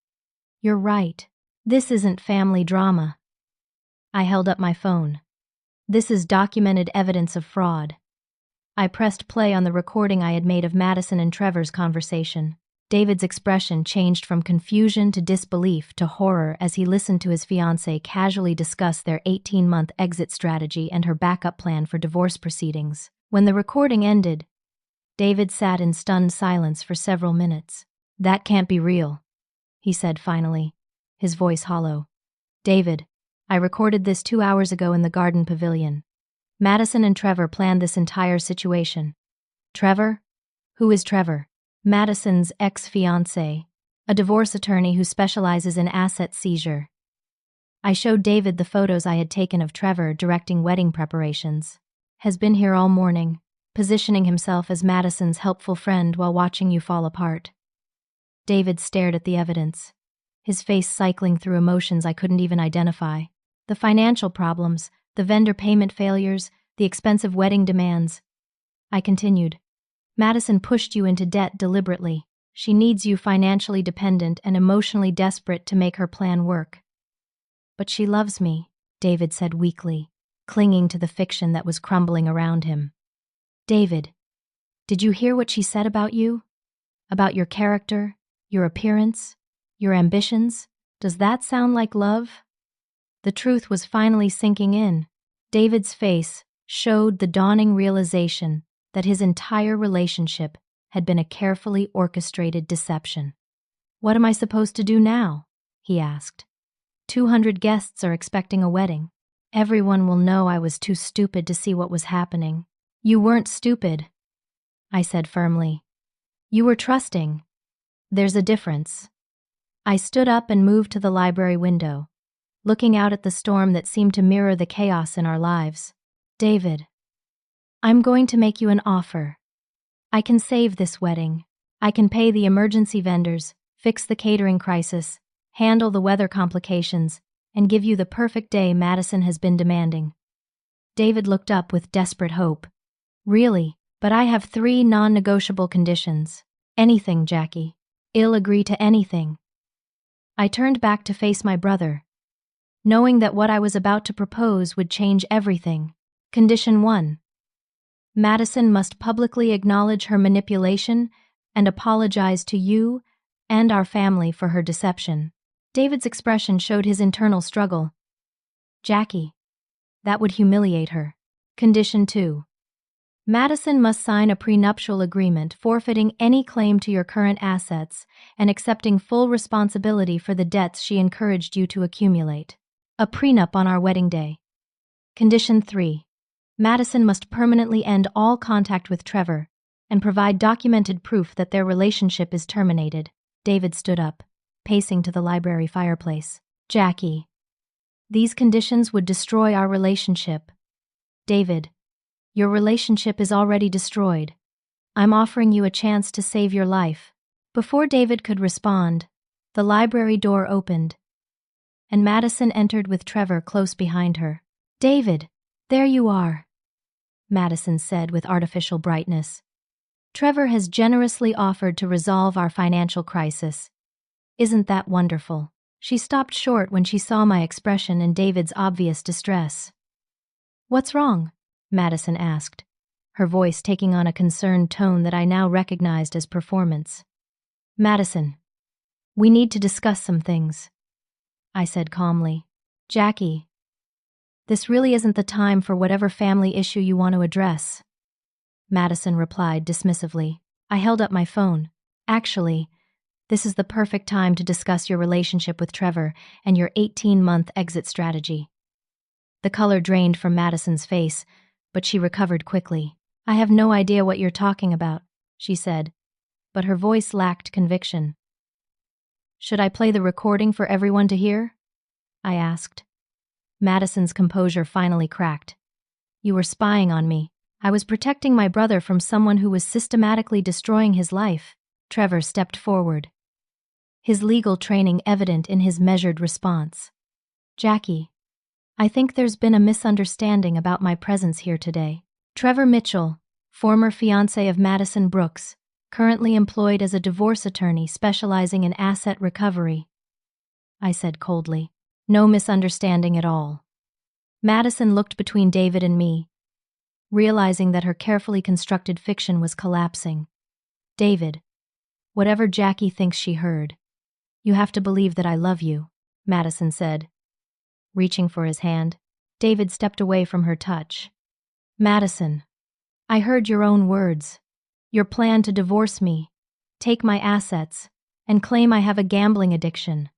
You're right. This isn't family drama. I held up my phone. This is documented evidence of fraud. I pressed play on the recording I had made of Madison and Trevor's conversation. David's expression changed from confusion to disbelief to horror as he listened to his fiancée casually discuss their 18-month exit strategy and her backup plan for divorce proceedings. When the recording ended, David sat in stunned silence for several minutes. "That can't be real," he said finally, his voice hollow. "David, I recorded this 2 hours ago in the garden pavilion. Madison and Trevor planned this entire situation." "Trevor? Who is Trevor?" "Madison's ex-fiancé, a divorce attorney who specializes in asset seizure." I showed David the photos I had taken of Trevor directing wedding preparations. "Has been here all morning, positioning himself as Madison's helpful friend while watching you fall apart." David stared at the evidence, his face cycling through emotions I couldn't even identify. The financial problems, the vendor payment failures, the expensive wedding demands. I continued. "Madison pushed you into debt deliberately. She needs you financially dependent and emotionally desperate to make her plan work." "But she loves me," David said weakly, clinging to the fiction that was crumbling around him. "David, did you hear what she said about you? About your character, your appearance, your ambitions? Does that sound like love?" The truth was finally sinking in. David's face showed the dawning realization that his entire relationship had been a carefully orchestrated deception. "What am I supposed to do now?" he asked. 200 guests are expecting a wedding. Everyone will know I was too stupid to see what was happening." "You weren't stupid," I said firmly. "You were trusting. There's a difference." I stood up and moved to the library window, looking out at the storm that seemed to mirror the chaos in our lives. "David, I'm going to make you an offer. I can save this wedding. I can pay the emergency vendors, fix the catering crisis, handle the weather complications, and give you the perfect day Madison has been demanding." David looked up with desperate hope. "Really? But I have 3 non-negotiable conditions." "Anything, Jackie. I'll agree to anything." I turned back to face my brother, knowing that what I was about to propose would change everything. Condition 1. Madison must publicly acknowledge her manipulation and apologize to you and our family for her deception. David's expression showed his internal struggle. "Jackie, that would humiliate her." Condition 2. Madison must sign a prenuptial agreement forfeiting any claim to your current assets and accepting full responsibility for the debts she encouraged you to accumulate. A prenup on our wedding day. Condition 3. Madison must permanently end all contact with Trevor and provide documented proof that their relationship is terminated. David stood up, pacing to the library fireplace. "Jackie, these conditions would destroy our relationship." "David, your relationship is already destroyed. I'm offering you a chance to save your life." Before David could respond, the library door opened, and Madison entered with Trevor close behind her. "David, there you are," Madison said with artificial brightness. "Trevor has generously offered to resolve our financial crisis. Isn't that wonderful?" She stopped short when she saw my expression and David's obvious distress. "What's wrong?" Madison asked, her voice taking on a concerned tone that I now recognized as performance. "Madison, we need to discuss some things," I said calmly. "Jackie, this really isn't the time for whatever family issue you want to address," Madison replied dismissively. I held up my phone. "Actually, this is the perfect time to discuss your relationship with Trevor and your 18-month exit strategy." The color drained from Madison's face, but she recovered quickly. "I have no idea what you're talking about," she said, but her voice lacked conviction. "Should I play the recording for everyone to hear?" I asked. Madison's composure finally cracked. "You were spying on me. I was protecting my brother from someone who was systematically destroying his life." Trevor stepped forward, his legal training evident in his measured response. "Jackie, I think there's been a misunderstanding about my presence here today. Trevor Mitchell, former fiancé of Madison Brooks, currently employed as a divorce attorney specializing in asset recovery, I said coldly. No misunderstanding at all. Madison looked between David and me, realizing that her carefully constructed fiction was collapsing. David, whatever Jackie thinks she heard, you have to believe that I love you, Madison said. Reaching for his hand, David stepped away from her touch. Madison, I heard your own words. Your plan to divorce me, take my assets, and claim I have a gambling addiction.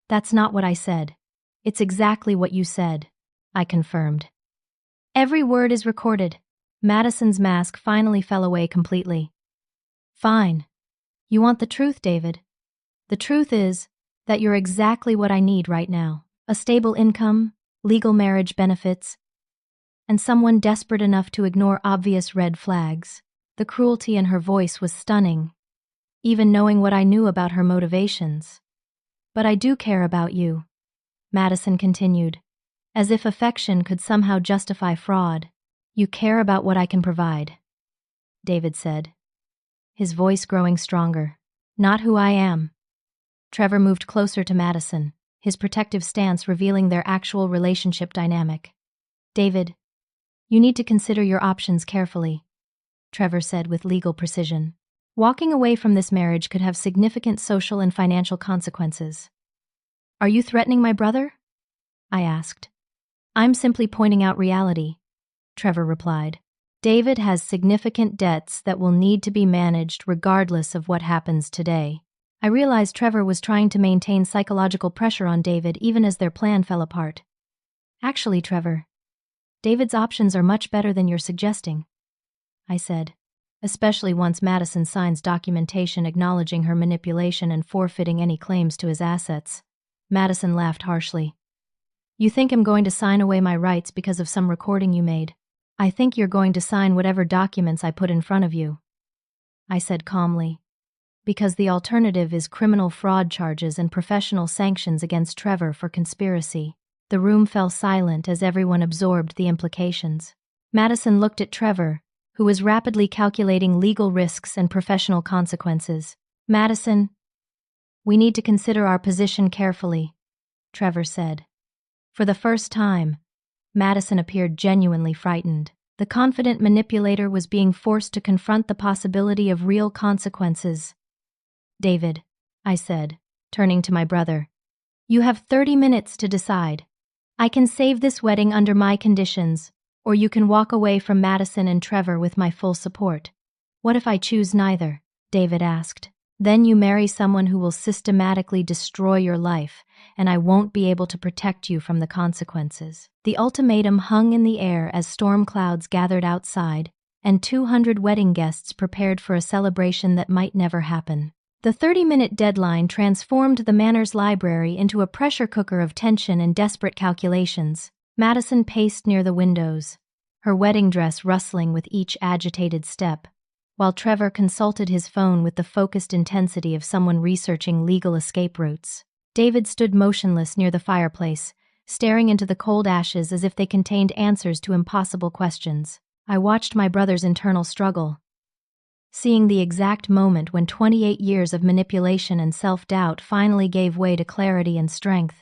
That's not what I said. It's exactly what you said, I confirmed. Every word is recorded. Madison's mask finally fell away completely. Fine. You want the truth, David? The truth is that you're exactly what I need right now. A stable income, legal marriage benefits, and someone desperate enough to ignore obvious red flags. The cruelty in her voice was stunning, even knowing what I knew about her motivations. But I do care about you, Madison continued, as if affection could somehow justify fraud. You care about what I can provide, David said, his voice growing stronger. Not who I am. Trevor moved closer to Madison, his protective stance revealing their actual relationship dynamic. David, you need to consider your options carefully, Trevor said with legal precision. Walking away from this marriage could have significant social and financial consequences. Are you threatening my brother? I asked. I'm simply pointing out reality, Trevor replied. David has significant debts that will need to be managed regardless of what happens today. I realized Trevor was trying to maintain psychological pressure on David even as their plan fell apart. Actually, Trevor, David's options are much better than you're suggesting, I said, especially once Madison signs documentation acknowledging her manipulation and forfeiting any claims to his assets. Madison laughed harshly. You think I'm going to sign away my rights because of some recording you made? I think you're going to sign whatever documents I put in front of you, I said calmly, because the alternative is criminal fraud charges and professional sanctions against Trevor for conspiracy. The room fell silent as everyone absorbed the implications. Madison looked at Trevor, who was rapidly calculating legal risks and professional consequences. Madison, we need to consider our position carefully, Trevor said. For the first time, Madison appeared genuinely frightened. The confident manipulator was being forced to confront the possibility of real consequences. David, I said, turning to my brother, you have 30 minutes to decide. I can save this wedding under my conditions, or you can walk away from Madison and Trevor with my full support. What if I choose neither? David asked. Then you marry someone who will systematically destroy your life, and I won't be able to protect you from the consequences. The ultimatum hung in the air as storm clouds gathered outside, and 200 wedding guests prepared for a celebration that might never happen. The 30-minute deadline transformed the Manor's library into a pressure cooker of tension and desperate calculations. Madison paced near the windows, her wedding dress rustling with each agitated step, while Trevor consulted his phone with the focused intensity of someone researching legal escape routes. David stood motionless near the fireplace, staring into the cold ashes as if they contained answers to impossible questions. I watched my brother's internal struggle, seeing the exact moment when 28 years of manipulation and self-doubt finally gave way to clarity and strength.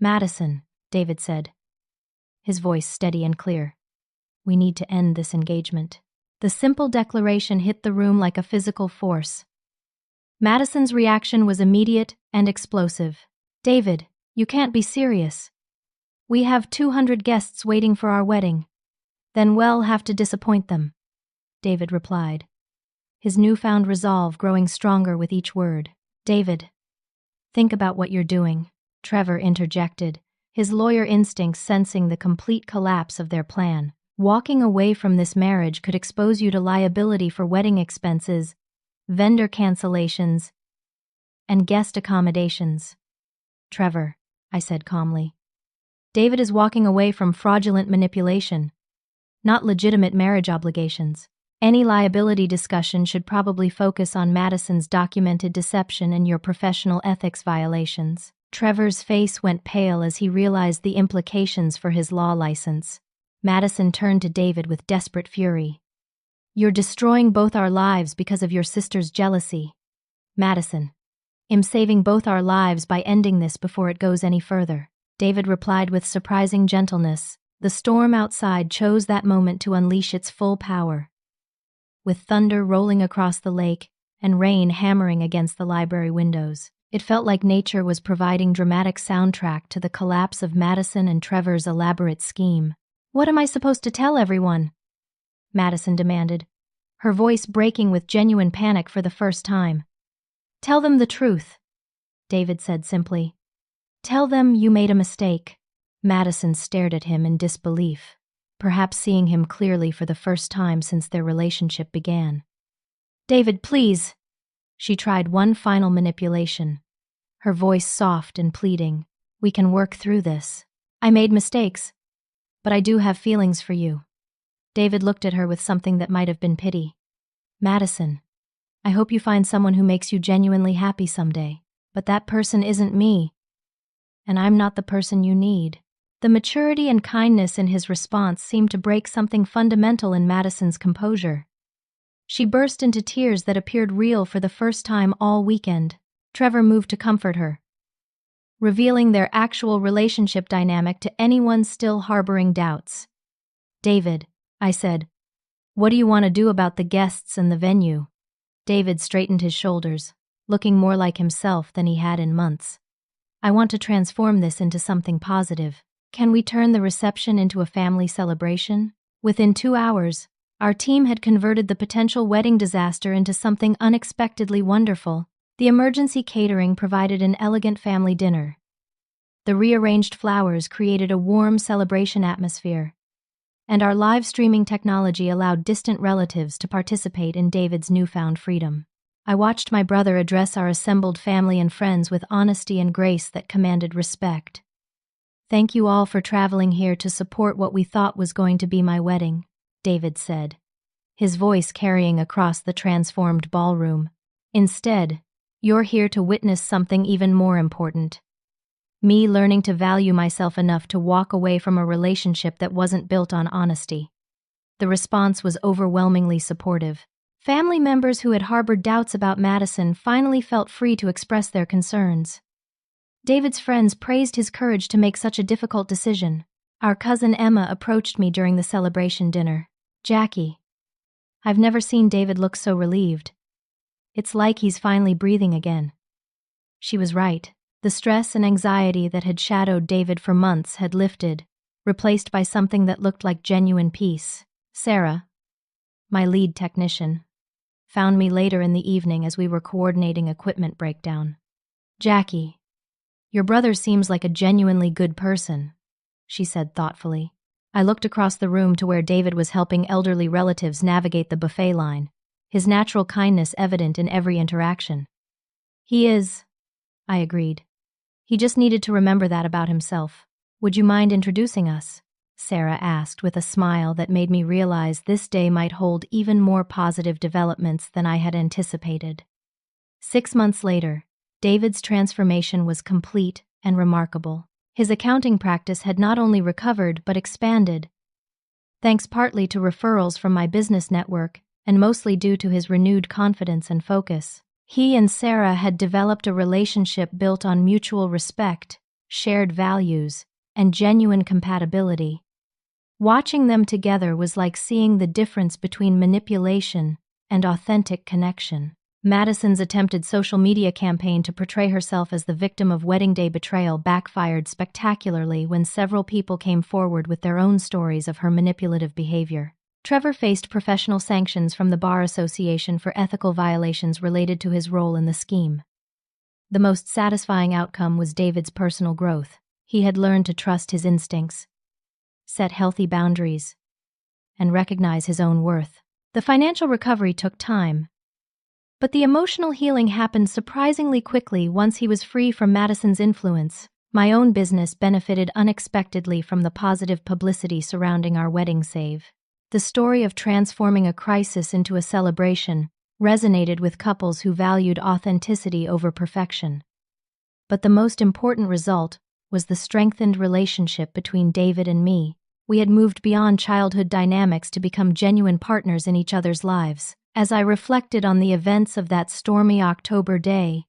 Madison, David said, his voice steady and clear. We need to end this engagement. The simple declaration hit the room like a physical force. Madison's reaction was immediate and explosive. David, you can't be serious. We have 200 guests waiting for our wedding. Then we'll have to disappoint them, David replied, his newfound resolve growing stronger with each word. David, think about what you're doing, Trevor interjected, his lawyer instincts sensing the complete collapse of their plan. Walking away from this marriage could expose you to liability for wedding expenses, vendor cancellations, and guest accommodations. Trevor, I said calmly, David is walking away from fraudulent manipulation, not legitimate marriage obligations. Any liability discussion should probably focus on Madison's documented deception and your professional ethics violations. Trevor's face went pale as he realized the implications for his law license. Madison turned to David with desperate fury. You're destroying both our lives because of your sister's jealousy. Madison. I'm saving both our lives by ending this before it goes any further. David replied with surprising gentleness. The storm outside chose that moment to unleash its full power. With thunder rolling across the lake and rain hammering against the library windows, it felt like nature was providing dramatic soundtrack to the collapse of Madison and Trevor's elaborate scheme. What am I supposed to tell everyone? Madison demanded, her voice breaking with genuine panic for the first time. Tell them the truth, David said simply. Tell them you made a mistake. Madison stared at him in disbelief, perhaps seeing him clearly for the first time since their relationship began. David, please. She tried one final manipulation, her voice soft and pleading. We can work through this. I made mistakes, but I do have feelings for you. David looked at her with something that might have been pity. Madison, I hope you find someone who makes you genuinely happy someday, but that person isn't me. And I'm not the person you need. The maturity and kindness in his response seemed to break something fundamental in Madison's composure. She burst into tears that appeared real for the first time all weekend. Trevor moved to comfort her, revealing their actual relationship dynamic to anyone still harboring doubts. David, I said, what do you want to do about the guests and the venue? David straightened his shoulders, looking more like himself than he had in months. I want to transform this into something positive. Can we turn the reception into a family celebration? Within 2 hours, our team had converted the potential wedding disaster into something unexpectedly wonderful. The emergency catering provided an elegant family dinner. The rearranged flowers created a warm celebration atmosphere, and our live streaming technology allowed distant relatives to participate in David's newfound freedom. I watched my brother address our assembled family and friends with honesty and grace that commanded respect. Thank you all for traveling here to support what we thought was going to be my wedding, David said, his voice carrying across the transformed ballroom. Instead, you're here to witness something even more important. Me learning to value myself enough to walk away from a relationship that wasn't built on honesty. The response was overwhelmingly supportive. Family members who had harbored doubts about Madison finally felt free to express their concerns. David's friends praised his courage to make such a difficult decision. Our cousin Emma approached me during the celebration dinner. Jackie, I've never seen David look so relieved. It's like he's finally breathing again. She was right. The stress and anxiety that had shadowed David for months had lifted, replaced by something that looked like genuine peace. Sarah, my lead technician, found me later in the evening as we were coordinating equipment breakdown. Jackie, your brother seems like a genuinely good person, she said thoughtfully. I looked across the room to where David was helping elderly relatives navigate the buffet line, his natural kindness evident in every interaction. He is, I agreed. He just needed to remember that about himself. Would you mind introducing us? Sarah asked with a smile that made me realize this day might hold even more positive developments than I had anticipated. 6 months later, David's transformation was complete and remarkable. His accounting practice had not only recovered but expanded, thanks partly to referrals from my business network and mostly due to his renewed confidence and focus. He and Sarah had developed a relationship built on mutual respect, shared values, and genuine compatibility. Watching them together was like seeing the difference between manipulation and authentic connection. Madison's attempted social media campaign to portray herself as the victim of wedding day betrayal backfired spectacularly when several people came forward with their own stories of her manipulative behavior. Trevor faced professional sanctions from the Bar Association for ethical violations related to his role in the scheme. The most satisfying outcome was David's personal growth. He had learned to trust his instincts, set healthy boundaries, and recognize his own worth. The financial recovery took time, but the emotional healing happened surprisingly quickly once he was free from Madison's influence. My own business benefited unexpectedly from the positive publicity surrounding our wedding save. The story of transforming a crisis into a celebration resonated with couples who valued authenticity over perfection. But the most important result was the strengthened relationship between David and me, We had moved beyond childhood dynamics to become genuine partners in each other's lives. As I reflected on the events of that stormy October day,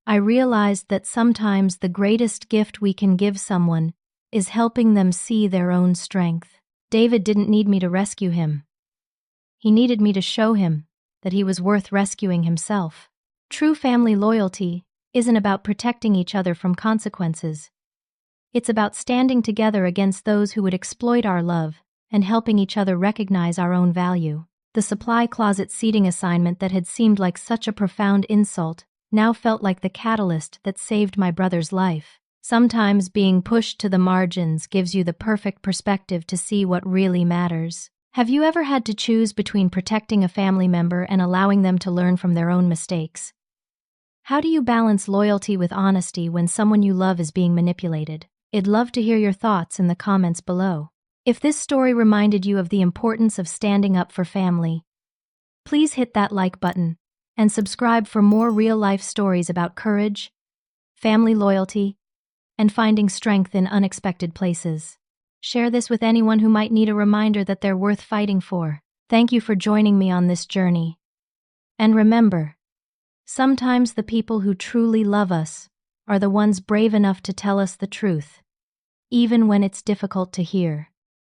I realized that sometimes the greatest gift we can give someone is helping them see their own strength. David didn't need me to rescue him. He needed me to show him that he was worth rescuing himself. True family loyalty isn't about protecting each other from consequences. It's about standing together against those who would exploit our love and helping each other recognize our own value. The supply closet seating assignment that had seemed like such a profound insult now felt like the catalyst that saved my brother's life. Sometimes being pushed to the margins gives you the perfect perspective to see what really matters. Have you ever had to choose between protecting a family member and allowing them to learn from their own mistakes? How do you balance loyalty with honesty when someone you love is being manipulated? I'd love to hear your thoughts in the comments below. If this story reminded you of the importance of standing up for family, please hit that like button and subscribe for more real-life stories about courage, family loyalty, and finding strength in unexpected places. Share this with anyone who might need a reminder that they're worth fighting for. Thank you for joining me on this journey. And remember, sometimes the people who truly love us are the ones brave enough to tell us the truth, even when it's difficult to hear.